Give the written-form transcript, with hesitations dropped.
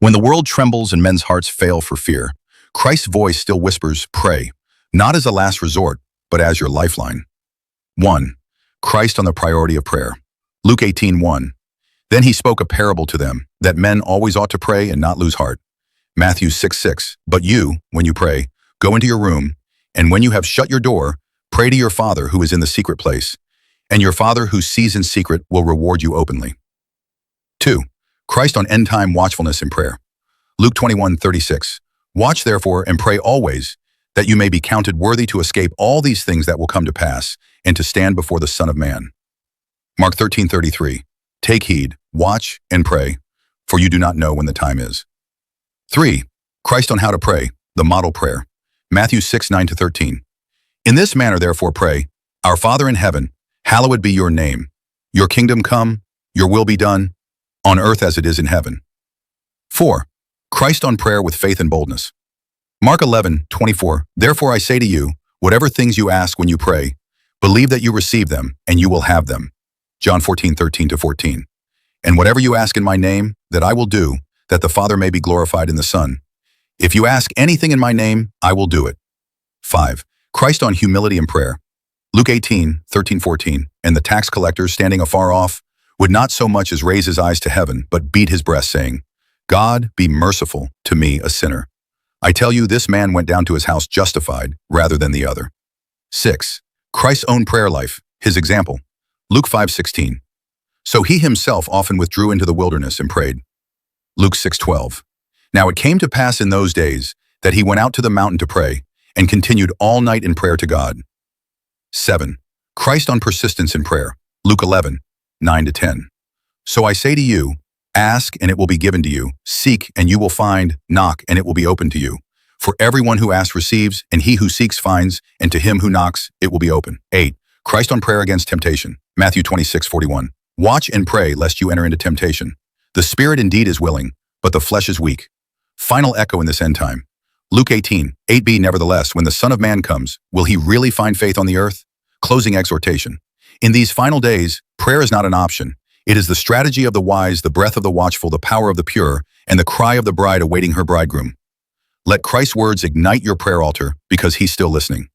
When the world trembles and men's hearts fail for fear, Christ's voice still whispers, pray, not as a last resort, but as your lifeline. 1. Christ on the priority of prayer. Luke 18:1. Then he spoke a parable to them, that men always ought to pray and not lose heart. Matthew 6:6. But you, when you pray, go into your room, and when you have shut your door, pray to your Father who is in the secret place, and your Father who sees in secret will reward you openly. 2. Christ on end-time watchfulness in prayer. Luke 21:36. Watch therefore and pray always, that you may be counted worthy to escape all these things that will come to pass, and to stand before the Son of Man. Mark 13:33. Take heed, watch, and pray, for you do not know when the time is. 3. Christ on how to pray, the model prayer. Matthew 6:9-13. In this manner therefore pray, Our Father in heaven, hallowed be your name. Your kingdom come, your will be done, on earth as it is in heaven. 4. Christ on prayer with faith and boldness. Mark 11:24. Therefore I say to you, whatever things you ask when you pray, believe that you receive them, and you will have them. John 14:13-14. And whatever you ask in my name, that I will do, that the Father may be glorified in the Son. If you ask anything in my name, I will do it. 5. Christ on humility and prayer. Luke 18:13-14. And the tax collector, standing afar off, would not so much as raise his eyes to heaven, but beat his breast, saying, God, be merciful to me, a sinner. I tell you, this man went down to his house justified rather than the other. 6. Christ's own prayer life, his example. Luke 5:16. So he himself often withdrew into the wilderness and prayed. Luke 6:12. Now it came to pass in those days that he went out to the mountain to pray, and continued all night in prayer to God. 7. Christ on persistence in prayer. Luke 11:9-10. So I say to you, ask and it will be given to you, seek and you will find, knock and it will be opened to you. For everyone who asks receives, and he who seeks finds, and to him who knocks it will be open. 8. Christ on prayer against temptation. Matthew 26:41. Watch and pray lest you enter into temptation. The spirit indeed is willing, but the flesh is weak. Final echo in this end time. Luke 18:8b. Nevertheless, when the Son of Man comes, will he really find faith on the earth? Closing exhortation. In these final days, prayer is not an option. It is the strategy of the wise, the breath of the watchful, the power of the pure, and the cry of the bride awaiting her bridegroom. Let Christ's words ignite your prayer altar, because he's still listening.